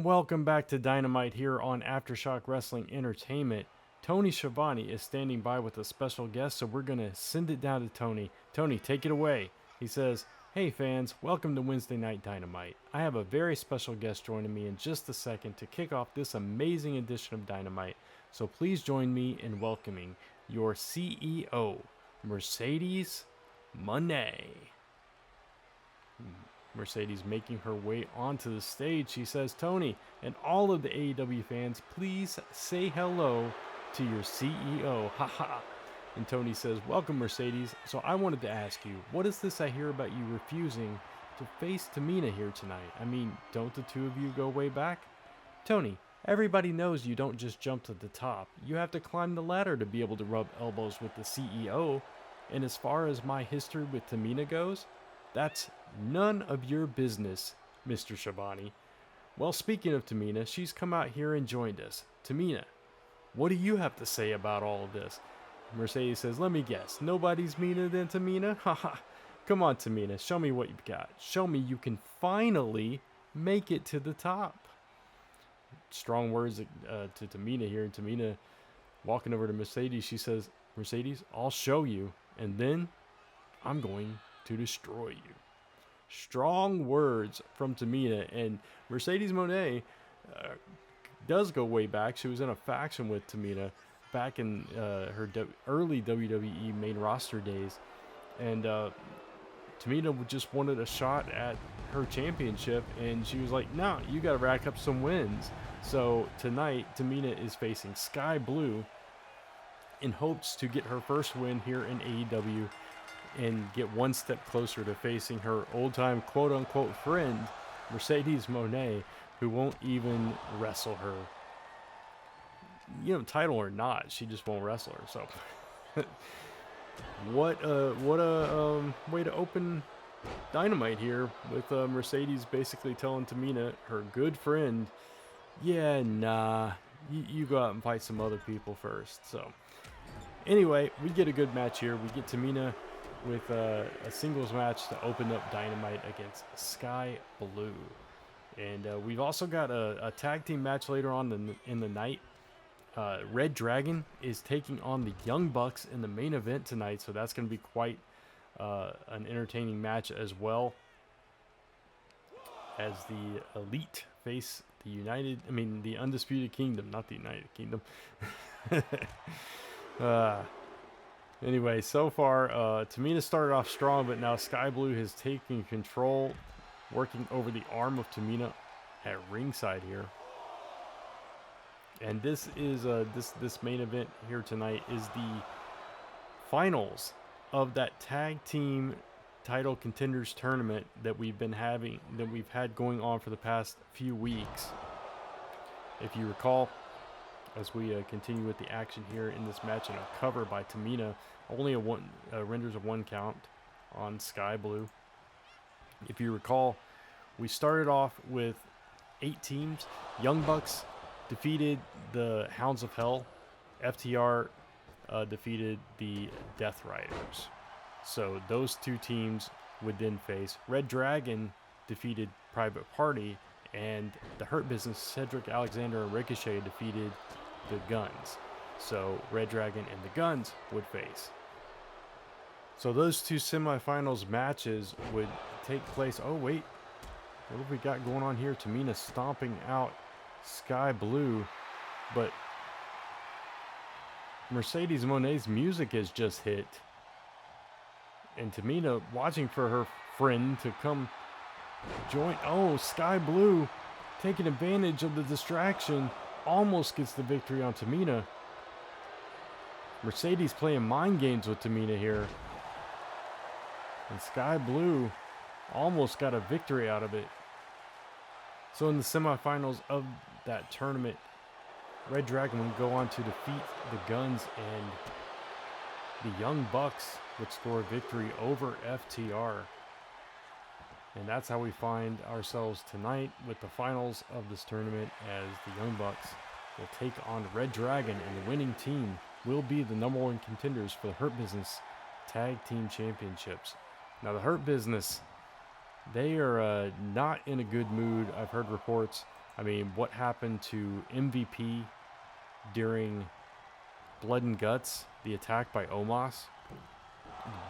And welcome back to Dynamite here on Aftershock Wrestling Entertainment. Tony Schiavone is standing by with a special guest, so we're going to send it down to Tony. Tony, take it away. He says, "Hey fans, welcome to Wednesday Night Dynamite. I have a very special guest joining me in just a second to kick off this amazing edition of Dynamite, so please join me in welcoming your CEO, Mercedes Moné." Mercedes making her way onto the stage. She says, "Tony and all of the AEW fans, please say hello to your CEO. Haha." And Tony says, "Welcome, Mercedes. So I wanted to ask you, what is this I hear about you refusing to face Tamina here tonight? I mean, don't the two of you go way back?" "Tony, everybody knows you don't just jump to the top. You have to climb the ladder to be able to rub elbows with the CEO. And as far as my history with Tamina goes, that's none of your business, Mr. Schiavone. Well, speaking of Tamina, she's come out here and joined us. Tamina, what do you have to say about all of this?" Mercedes says, "Let me guess, nobody's meaner than Tamina? Haha. Come on, Tamina, show me what you've got. Show me you can finally make it to the top." Strong words to Tamina here, and Tamina walking over to Mercedes, she says, "Mercedes, I'll show you, and then I'm going to destroy you." Strong words from Tamina, and Mercedes Moné does go way back. She was in a faction with Tamina back in her early WWE main roster days, and Tamina just wanted a shot at her championship, and she was like, "No, you got to rack up some wins." So tonight, Tamina is facing Skye Blue in hopes to get her first win here in AEW and get one step closer to facing her old-time quote-unquote friend, Mercedes Moné, who won't even wrestle her. You know, title or not, she just won't wrestle her. So, what a way to open Dynamite here with Mercedes basically telling Tamina, her good friend, "Yeah, nah, you go out and fight some other people first." So, anyway, we get a good match here. We get Tamina with a singles match to open up Dynamite against Skye Blue. And we've also got a tag team match later on in the night. ReDragon is taking on the Young Bucks in the main event tonight, so that's going to be quite an entertaining match as well, as the Elite face the Undisputed Kingdom, not the United Kingdom. Anyway, so far, Tamina started off strong, but now Skye Blue has taken control, working over the arm of Tamina at ringside here. And this is this main event here tonight is the finals of that tag team title contenders tournament that we've had going on for the past few weeks. If you recall, as we continue with the action here in this match, and a cover by Tamina, only renders a 1 count on Skye Blue. If you recall, we started off with 8 teams. Young Bucks defeated the Hounds of Hell. FTR defeated the Death Riders. So those 2 teams would then face. ReDragon defeated Private Party, and the Hurt Business, Cedric Alexander and Ricochet, defeated the Guns. So ReDragon and the Guns would face. So those 2 semifinals matches would take place. Oh wait, what have we got going on here? Tamina stomping out Skye Blue, but Mercedes Moné's music has just hit, and Tamina watching for her friend to come join. Oh, Skye Blue taking advantage of the distraction, almost gets the victory on Tamina. Mercedes playing mind games with Tamina here, and Skye Blue almost got a victory out of it. So in the semifinals of that tournament, ReDragon would go on to defeat the Guns, and the Young Bucks would score a victory over FTR. And that's how we find ourselves tonight with the finals of this tournament, as the Young Bucks will take on ReDragon, and the winning team will be the #1 contenders for the Hurt Business Tag Team Championships. Now, the Hurt Business, they are not in a good mood. I've heard reports I mean, what happened to MVP during Blood and Guts, the attack by Omos?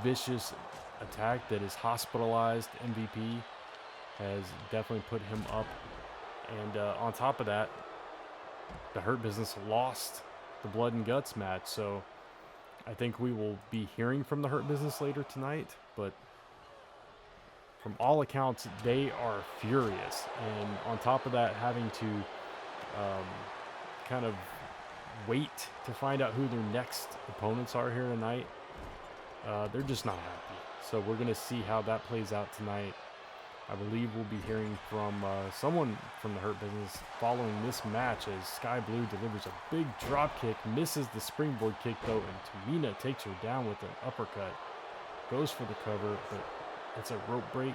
Vicious attack that is hospitalized MVP has definitely put him up. And on top of that, the Hurt Business lost the Blood and Guts match. So I think we will be hearing from the Hurt Business later tonight. But from all accounts, they are furious. And on top of that, having to kind of wait to find out who their next opponents are here tonight, they're just not happy. So we're going to see how that plays out tonight. I believe we'll be hearing from someone from the Hurt Business following this match as Skye Blue delivers a big drop kick, misses the springboard kick though, and Tamina takes her down with an uppercut. Goes for the cover, but it's a rope break.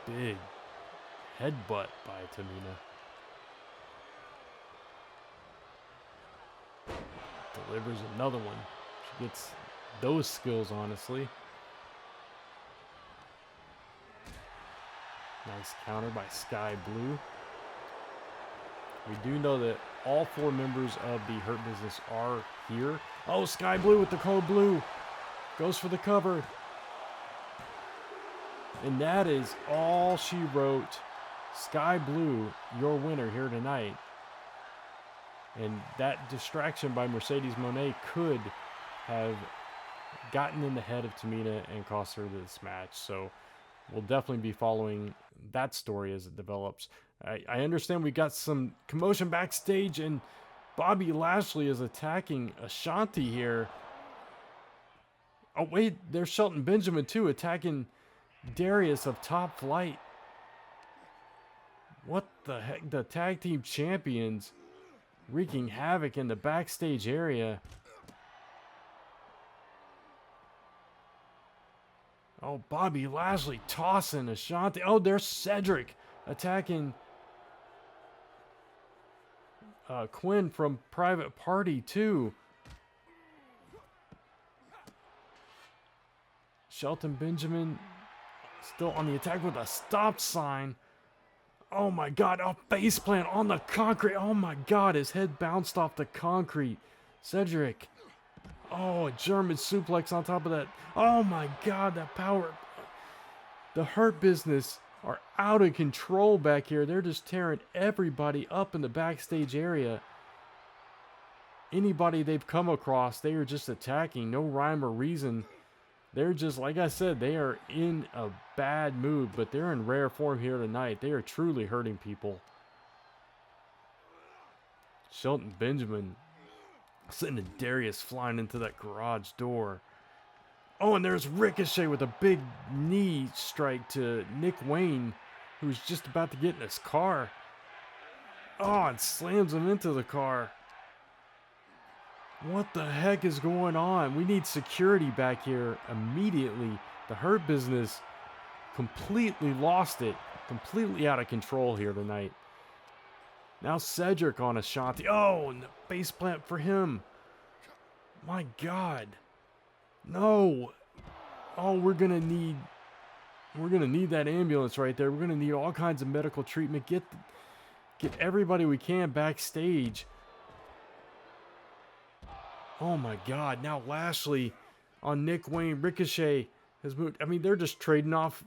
Big headbutt by Tamina. Delivers another one. She gets those skills, honestly. Nice counter by Skye Blue. We do know that all 4 members of the Hurt Business are here. Oh, Skye Blue with the code blue. Goes for the cover. And that is all she wrote. Skye Blue, your winner here tonight. And that distraction by Mercedes Moné could have gotten in the head of Tamina and cost her this match. So we'll definitely be following that story as it develops. I understand we got some commotion backstage, and Bobby Lashley is attacking Ashanti here. Oh, wait, there's Shelton Benjamin, too, attacking Darius of Top Flight. What the heck? The tag team champions wreaking havoc in the backstage area. Oh, Bobby Lashley tossing Ashanti. Oh, there's Cedric attacking Quinn from Private Party, too. Shelton Benjamin still on the attack with a stop sign. Oh my God, a faceplant on the concrete. Oh my God, his head bounced off the concrete. Cedric. Oh, a German suplex on top of that. Oh my God, that power. The Hurt Business are out of control back here. They're just tearing everybody up in the backstage area. Anybody they've come across, they are just attacking. No rhyme or reason. They're just, like I said, they are in a bad mood, but they're in rare form here tonight. They are truly hurting people. Shelton Benjamin sending Darius flying into that garage door. Oh, and there's Ricochet with a big knee strike to Nick Wayne, who's just about to get in his car. Oh, and slams him into the car. What the heck is going on? We need security back here immediately. The Hurt Business completely lost it. Completely out of control here tonight. Now Cedric on Ashanti. Oh, and the faceplant for him. My God. No. Oh, we're gonna need that ambulance right there. We're gonna need all kinds of medical treatment. Get everybody we can backstage. Oh my God, now Lashley on Nick Wayne. Ricochet has moved. I mean, they're just trading off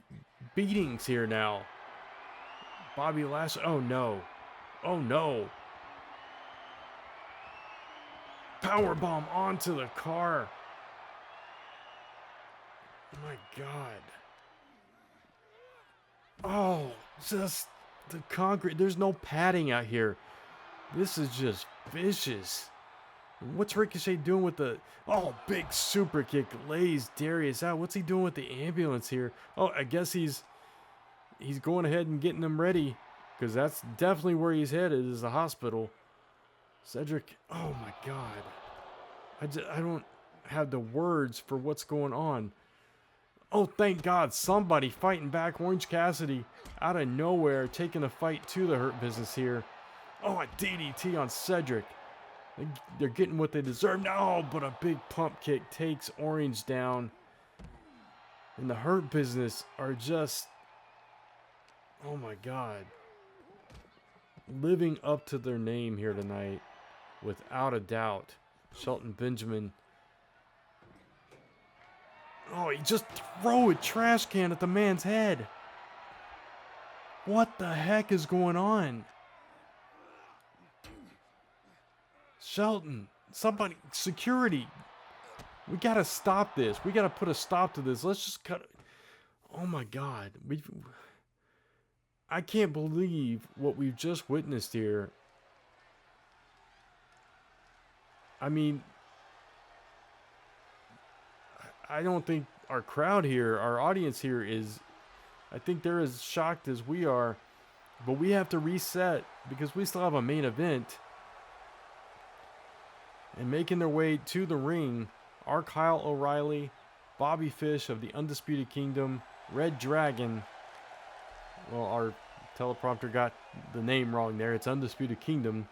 beatings here now. Bobby Lashley, oh no. Oh no. Powerbomb onto the car. Oh my God. Oh, just the concrete. There's no padding out here. This is just vicious. What's Ricochet doing with the... Oh, big super kick lays Darius out. What's he doing with the ambulance here? Oh, I guess he's going ahead and getting them ready, because that's definitely where he's headed, is the hospital. Cedric, oh my God. I don't have the words for what's going on. Oh, thank God, somebody fighting back. Orange Cassidy out of nowhere taking a fight to the Hurt Business here. Oh, a DDT on Cedric. They're getting what they deserve. No, but a big pump kick takes Orange down. And the Hurt Business are just... Oh my God. Living up to their name here tonight, without a doubt. Shelton Benjamin. Oh, he just threw a trash can at the man's head. What the heck is going on? Shelton, somebody, security. We gotta stop this. We gotta put a stop to this. Let's just cut it. Oh my God. I can't believe what we've just witnessed here. I mean, I don't think our crowd here, our audience here is, I think they're as shocked as we are. But we have to reset because we still have a main event. And making their way to the ring are Kyle O'Reilly, Bobby Fish of the Undisputed Kingdom, ReDragon. Well, our teleprompter got the name wrong there. It's Undisputed Kingdom.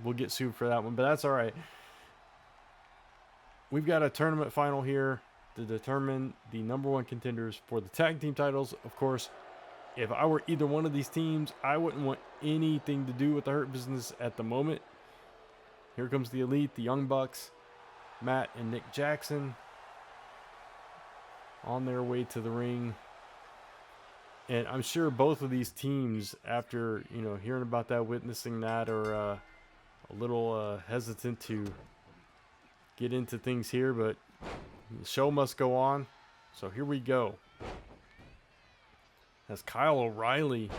We'll get sued for that one, but that's all right. We've got a tournament final here to determine the #1 contenders for the tag team titles. Of course, if I were either one of these teams, I wouldn't want anything to do with the Hurt Business at the moment. Here comes the Elite, the Young Bucks, Matt and Nick Jackson on their way to the ring. And I'm sure both of these teams, after, you know, hearing about that, witnessing that, are a little hesitant to get into things here, but the show must go on. So here we go. As Kyle O'Reilly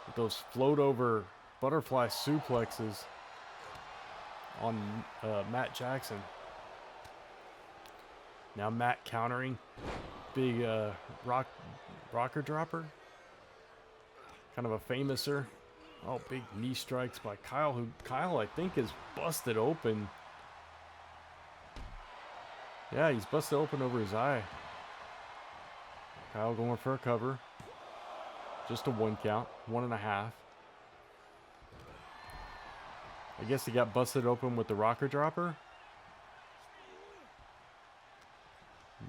with those float over butterfly suplexes on Matt Jackson. Now Matt countering. Big rocker dropper. Kind of a famouser. Oh, big knee strikes by Kyle, who Kyle I think is busted open. Yeah, he's busted open over his eye. Kyle going for a cover. Just a 1 count. 1.5. I guess he got busted open with the rocker dropper.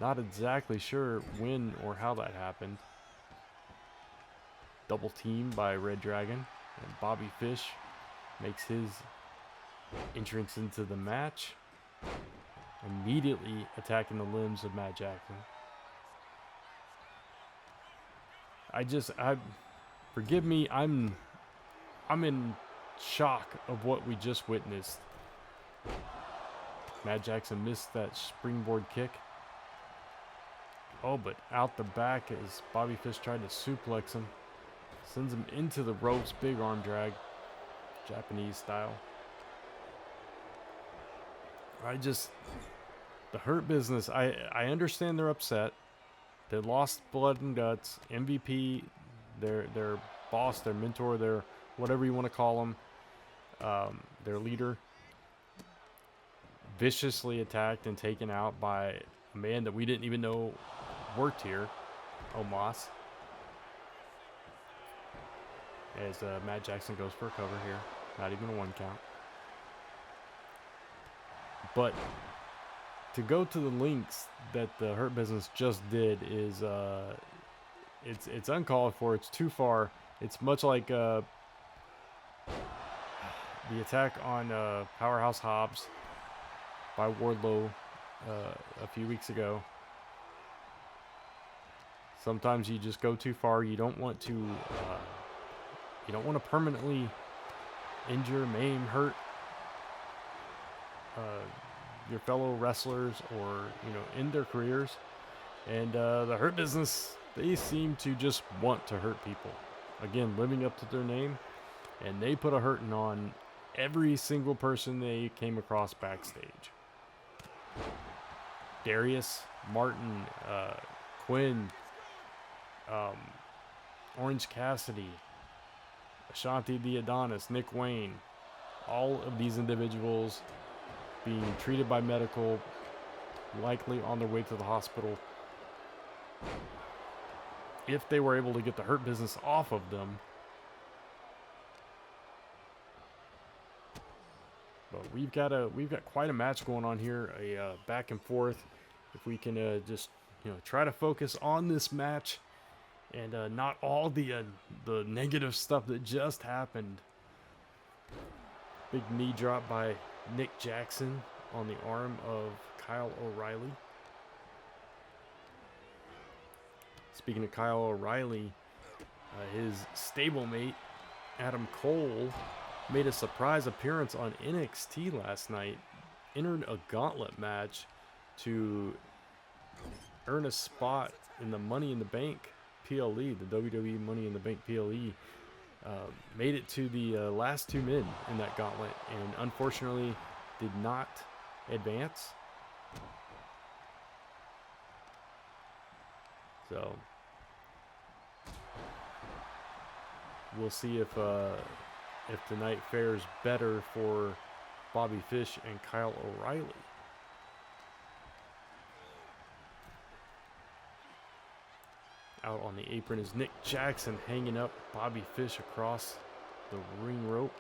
Not exactly sure when or how that happened. Double team by ReDragon. And Bobby Fish makes his entrance into the match. Immediately attacking the limbs of Matt Jackson. Forgive me, I'm in shock of what we just witnessed. Matt Jackson missed that springboard kick. Oh, but out the back as Bobby Fish tried to suplex him. Sends him into the ropes, big arm drag. Japanese style. The Hurt Business, I understand they're upset. They lost blood and guts. MVP, their boss, their mentor, their whatever you want to call them, their leader, viciously attacked and taken out by a man that we didn't even know worked here, Omos. As Matt Jackson goes for a cover here. Not even a 1 count. But to go to the links that the Hurt Business just did is it's uncalled for. It's too far. It's much like the attack on Powerhouse Hobbs by Wardlow a few weeks ago. Sometimes you just go too far. You don't want to permanently injure, maim, hurt your fellow wrestlers, or end their careers. And the Hurt Business, they seem to just want to hurt people. Again, living up to their name, and they put a hurting on every single person they came across backstage. Darius, Martin, Quinn, Orange Cassidy, Ashanti the Adonis, Nick Wayne, all of these individuals being treated by medical, likely on their way to the hospital. If they were able to get the Hurt Business off of them. But we've got quite a match going on here, a back and forth. If we can just try to focus on this match and not all the negative stuff that just happened. Big knee drop by Nick Jackson on the arm of Kyle O'Reilly. Speaking of Kyle O'Reilly, his stablemate Adam Cole made a surprise appearance on NXT last night, entered a gauntlet match to earn a spot in the Money in the Bank PLE, the WWE Money in the Bank PLE. Made it to the last 2 men in that gauntlet, and unfortunately did not advance. So we'll see if tonight fares better for Bobby Fish and Kyle O'Reilly. Out on the apron is Nick Jackson hanging up Bobby Fish across the ring rope.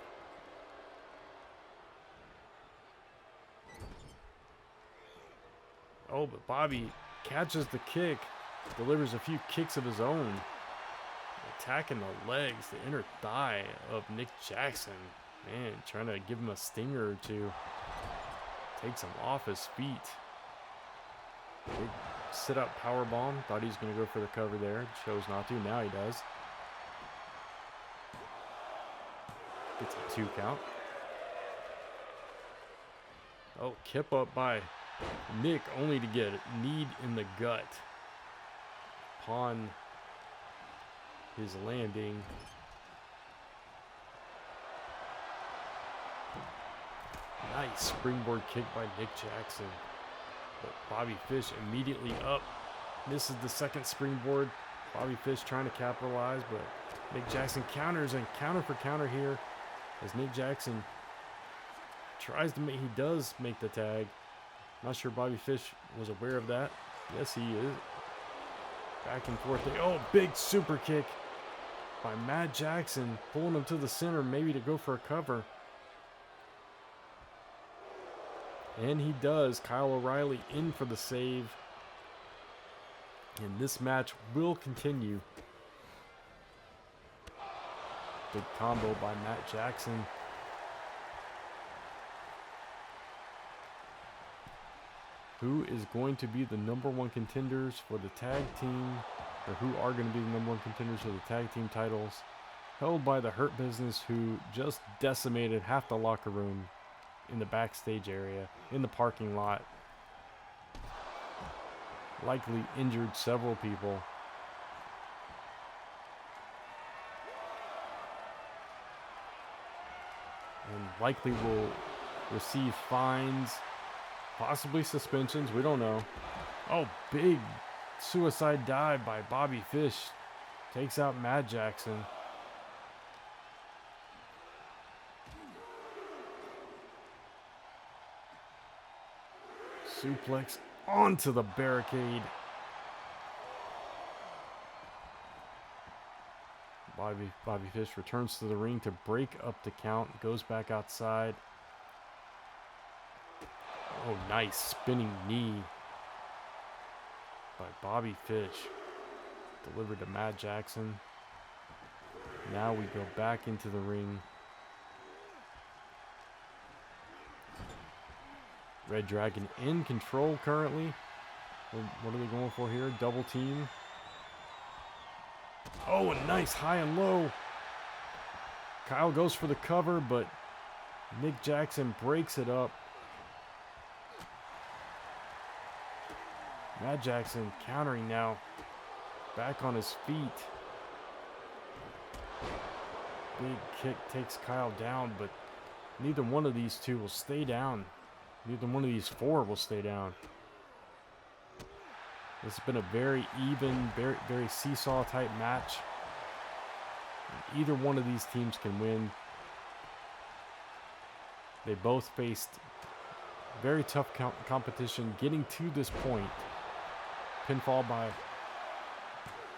Oh, but Bobby catches the kick, delivers a few kicks of his own, attacking the legs, the inner thigh of Nick Jackson. Man, trying to give him a stinger or two. Takes him off his feet. Big sit-up powerbomb. Thought he was going to go for the cover there. Chose not to. Now he does. Gets a 2 count. Oh, kip up by Nick, only to get kneed in the gut upon his landing. Nice springboard kick by Nick Jackson. But Bobby Fish immediately up. Misses the second springboard. Bobby Fish trying to capitalize, but Nick Jackson counters, and counter for counter here as Nick Jackson tries to make, he does make the tag. Not sure Bobby Fish was aware of that. Yes, he is. Back and forth. Oh, big super kick by Matt Jackson, pulling him to the center, maybe to go for a cover. And he does. Kyle O'Reilly in for the save. And this match will continue. Big combo by Matt Jackson. Who is going to be the #1 contenders for the tag team, or who are going to be the #1 contenders for the tag team titles, held by the Hurt Business, who just decimated half the locker room in the backstage area, in the parking lot. Likely injured several people. And likely will receive fines, possibly suspensions, we don't know. Oh, big suicide dive by Bobby Fish. Takes out Matt Jackson. Suplex onto the barricade. Bobby Fish returns to the ring to break up the count. Goes back outside. Oh, nice spinning knee by Bobby Fish. Delivered to Matt Jackson. Now we go back into the ring. ReDragon in control currently. What are they going for here? Double team. Oh, a nice high and low. Kyle goes for the cover, but Nick Jackson breaks it up. Matt Jackson countering now. Back on his feet. Big kick takes Kyle down, but neither one of these two will stay down. Neither one of these four will stay down. This has been a very even, very seesaw type match. Either one of these teams can win. They both faced very tough competition getting to this point. Pinfall by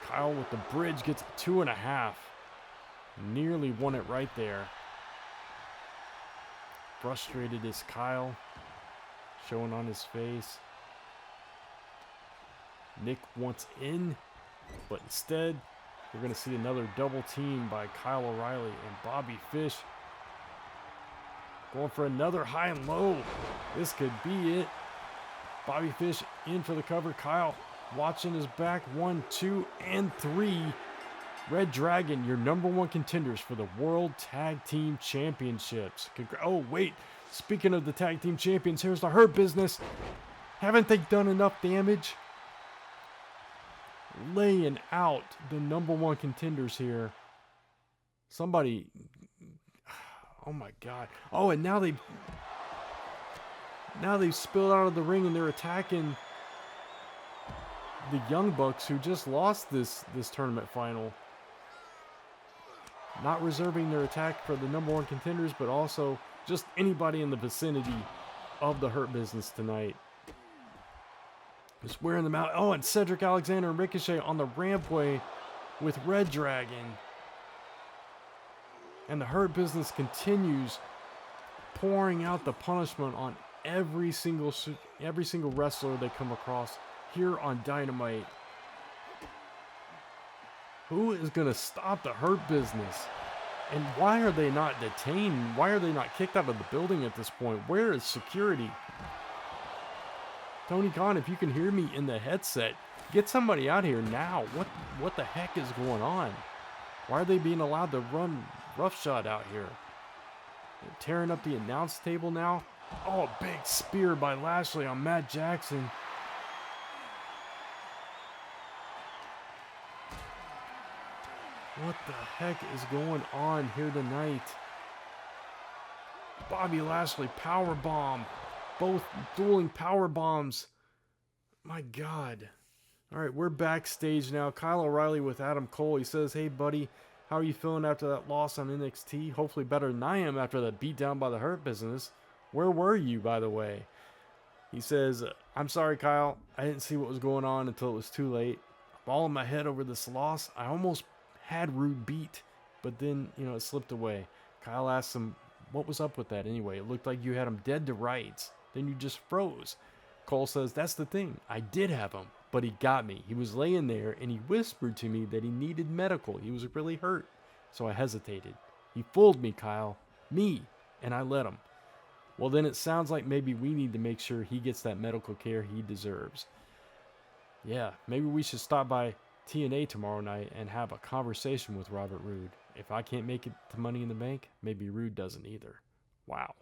Kyle with the bridge, gets 2.5. Nearly won it right there. Frustrated is Kyle, showing on his face. Nick wants in, but instead We're going to see another double team by Kyle O'Reilly and Bobby Fish. Going for another high and low. This could be it. Bobby Fish in for the cover. Kyle watching his back. 1, 2, and 3. ReDragon, your #1 contenders for the World Tag Team Championships. Oh, wait. Speaking of the Tag Team Champions, here's the Hurt Business. Haven't they done enough damage? Laying out the #1 contenders here. Somebody... Oh, my God. Oh, and now they've spilled out of the ring and they're attacking the Young Bucks, who just lost this tournament final. Not reserving their attack for the #1 contenders, but also just anybody in the vicinity of the Hurt Business tonight. Just wearing them out. Oh, and Cedric Alexander and Ricochet on the rampway with ReDragon. And the Hurt Business continues pouring out the punishment on every single wrestler they come across here on Dynamite. Who is going to stop the Hurt Business? And why are they not detained? Why are they not kicked out of the building at this point? Where is security? Tony Khan, if you can hear me in the headset, get somebody out here now. What the heck is going on? Why are they being allowed to run roughshod out here? They're tearing up the announce table now. Oh, a big spear by Lashley on Matt Jackson. What the heck is going on here tonight? Bobby Lashley powerbomb. Both dueling power bombs. My God. All right, we're backstage now. Kyle O'Reilly with Adam Cole. He says, hey, buddy, how are you feeling after that loss on NXT? Hopefully better than I am after that beatdown by the Hurt Business. Where were you, by the way? He says, I'm sorry, Kyle. I didn't see what was going on until it was too late. I'm all in my head over this loss. I almost had Rude beat, but then, it slipped away. Kyle asked him, what was up with that anyway? It looked like you had him dead to rights. Then you just froze. Cole says, that's the thing. I did have him, but he got me. He was laying there, and he whispered to me that he needed medical. He was really hurt, so I hesitated. He fooled me, Kyle. Me, and I let him. Well, then it sounds like maybe we need to make sure he gets that medical care he deserves. Yeah, maybe we should stop by TNA tomorrow night and have a conversation with Robert Roode. If I can't make it to Money in the Bank, maybe Roode doesn't either. Wow.